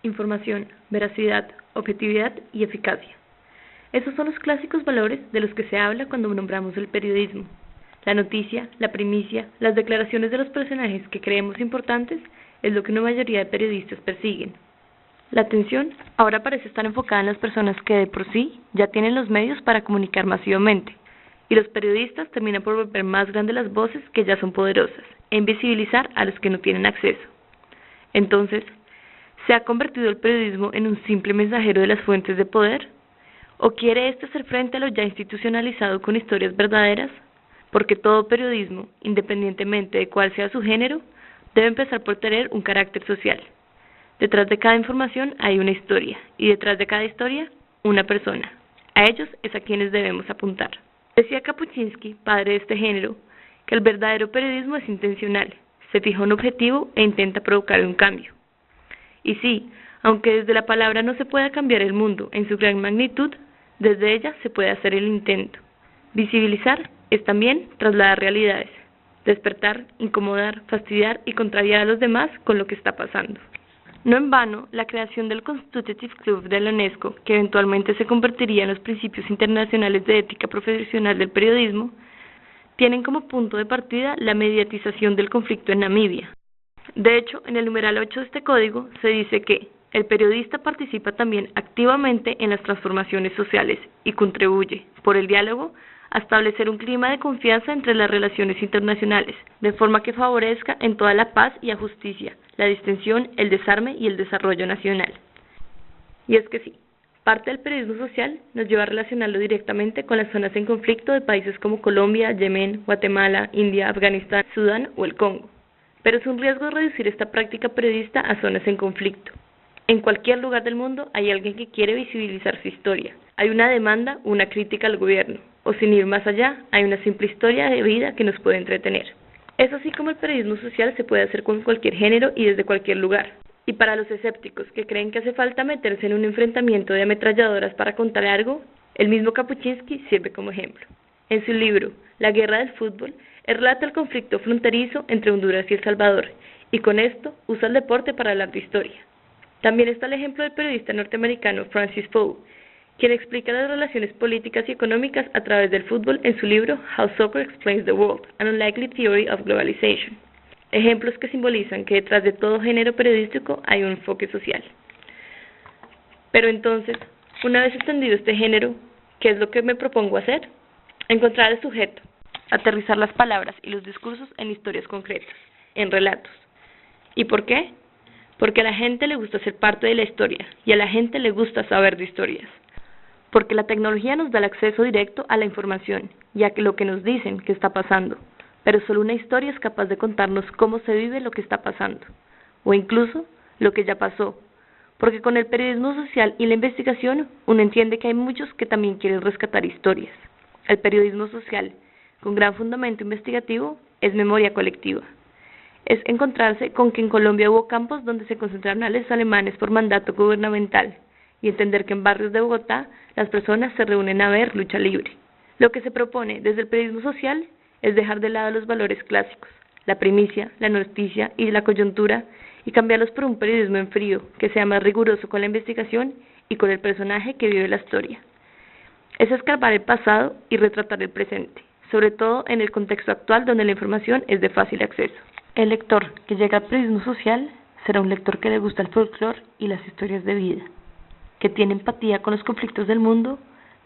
información, veracidad, objetividad y eficacia. Esos son los clásicos valores de los que se habla cuando nombramos el periodismo. La noticia, la primicia, las declaraciones de los personajes que creemos importantes es lo que una mayoría de periodistas persiguen. La atención ahora parece estar enfocada en las personas que de por sí ya tienen los medios para comunicar masivamente, y los periodistas terminan por volver más grandes las voces que ya son poderosas e invisibilizar a los que no tienen acceso. Entonces, ¿se ha convertido el periodismo en un simple mensajero de las fuentes de poder? ¿O quiere éste hacer frente a lo ya institucionalizado con historias verdaderas? Porque todo periodismo, independientemente de cuál sea su género, debe empezar por tener un carácter social. Detrás de cada información hay una historia, y detrás de cada historia, una persona. A ellos es a quienes debemos apuntar. Decía Kapuscinski, padre de este género, que el verdadero periodismo es intencional, se fija un objetivo e intenta provocar un cambio. Y sí, aunque desde la palabra no se pueda cambiar el mundo en su gran magnitud, desde ella se puede hacer el intento. Visibilizar es también trasladar realidades, despertar, incomodar, fastidiar y contrariar a los demás con lo que está pasando. No en vano, la creación del Constitutive Club de la UNESCO, que eventualmente se convertiría en los principios internacionales de ética profesional del periodismo, tienen como punto de partida la mediatización del conflicto en Namibia. De hecho, en el numeral 8 de este código se dice que el periodista participa también activamente en las transformaciones sociales y contribuye, por el diálogo, a establecer un clima de confianza entre las relaciones internacionales, de forma que favorezca en toda la paz y la justicia, la distensión, el desarme y el desarrollo nacional. Y es que sí, parte del periodismo social nos lleva a relacionarlo directamente con las zonas en conflicto de países como Colombia, Yemen, Guatemala, India, Afganistán, Sudán o el Congo. Pero es un riesgo reducir esta práctica periodista a zonas en conflicto. En cualquier lugar del mundo hay alguien que quiere visibilizar su historia. Hay una demanda, una crítica al gobierno, o sin ir más allá, hay una simple historia de vida que nos puede entretener. Es así como el periodismo social se puede hacer con cualquier género y desde cualquier lugar. Y para los escépticos que creen que hace falta meterse en un enfrentamiento de ametralladoras para contar algo, el mismo Kapuscinski sirve como ejemplo. En su libro, La guerra del fútbol, él relata el conflicto fronterizo entre Honduras y El Salvador, y con esto usa el deporte para hablar de historia. También está el ejemplo del periodista norteamericano Francis Poe, quien explica las relaciones políticas y económicas a través del fútbol en su libro How Soccer Explains the World, An Unlikely Theory of Globalization. Ejemplos que simbolizan que detrás de todo género periodístico hay un enfoque social. Pero entonces, una vez entendido este género, ¿qué es lo que me propongo hacer? Encontrar el sujeto, aterrizar las palabras y los discursos en historias concretas, en relatos. ¿Y por qué? Porque a la gente le gusta ser parte de la historia y a la gente le gusta saber de historias. Porque la tecnología nos da el acceso directo a la información y a lo que nos dicen que está pasando, pero solo una historia es capaz de contarnos cómo se vive lo que está pasando, o incluso lo que ya pasó, porque con el periodismo social y la investigación uno entiende que hay muchos que también quieren rescatar historias. El periodismo social, con gran fundamento investigativo, es memoria colectiva. Es encontrarse con que en Colombia hubo campos donde se concentraron a los alemanes por mandato gubernamental, y entender que en barrios de Bogotá las personas se reúnen a ver lucha libre. Lo que se propone desde el periodismo social es dejar de lado los valores clásicos, la primicia, la noticia y la coyuntura, y cambiarlos por un periodismo en frío, que sea más riguroso con la investigación y con el personaje que vive la historia. Es escarbar el pasado y retratar el presente, sobre todo en el contexto actual donde la información es de fácil acceso. El lector que llega al periodismo social será un lector que le gusta el folclore y las historias de vida, que tiene empatía con los conflictos del mundo,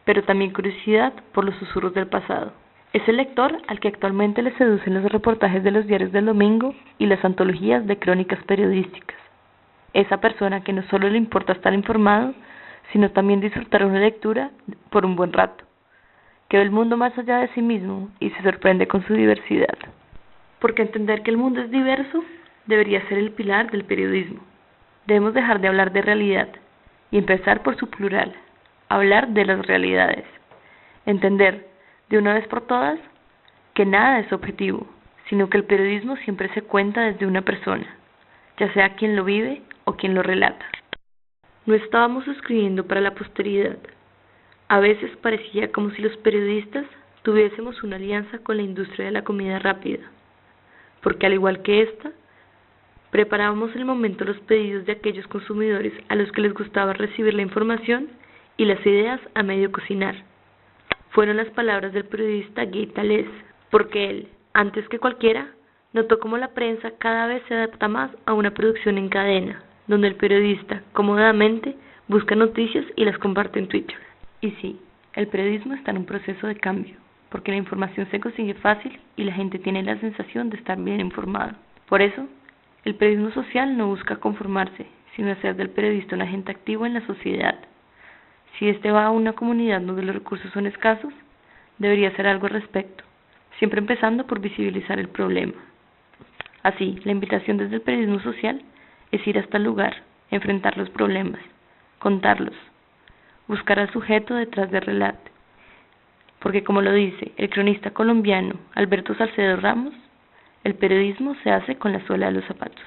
pero también curiosidad por los susurros del pasado. Es el lector al que actualmente le seducen los reportajes de los diarios del domingo y las antologías de crónicas periodísticas. Esa persona que no solo le importa estar informado, sino también disfrutar una lectura por un buen rato, que ve el mundo más allá de sí mismo y se sorprende con su diversidad. Porque entender que el mundo es diverso debería ser el pilar del periodismo. Debemos dejar de hablar de realidad y empezar por su plural, hablar de las realidades. Entender, de una vez por todas, que nada es objetivo, sino que el periodismo siempre se cuenta desde una persona, ya sea quien lo vive o quien lo relata. No estábamos escribiendo para la posteridad. A veces parecía como si los periodistas tuviésemos una alianza con la industria de la comida rápida, porque al igual que esta, Preparábamos el momento los pedidos de aquellos consumidores a los que les gustaba recibir la información y las ideas a medio cocinar. Fueron las palabras del periodista Guy Tallez, porque él, antes que cualquiera, notó cómo la prensa cada vez se adapta más a una producción en cadena, donde el periodista, cómodamente, busca noticias y las comparte en Twitter. Y sí, el periodismo está en un proceso de cambio, porque la información se consigue fácil y la gente tiene la sensación de estar bien informada. Por eso, el periodismo social no busca conformarse, sino hacer del periodista un agente activo en la sociedad. Si este va a una comunidad donde los recursos son escasos, debería hacer algo al respecto, siempre empezando por visibilizar el problema. Así, la invitación desde el periodismo social es ir hasta el lugar, enfrentar los problemas, contarlos, buscar al sujeto detrás del relato. Porque como lo dice el cronista colombiano Alberto Salcedo Ramos, el periodismo se hace con la suela de los zapatos.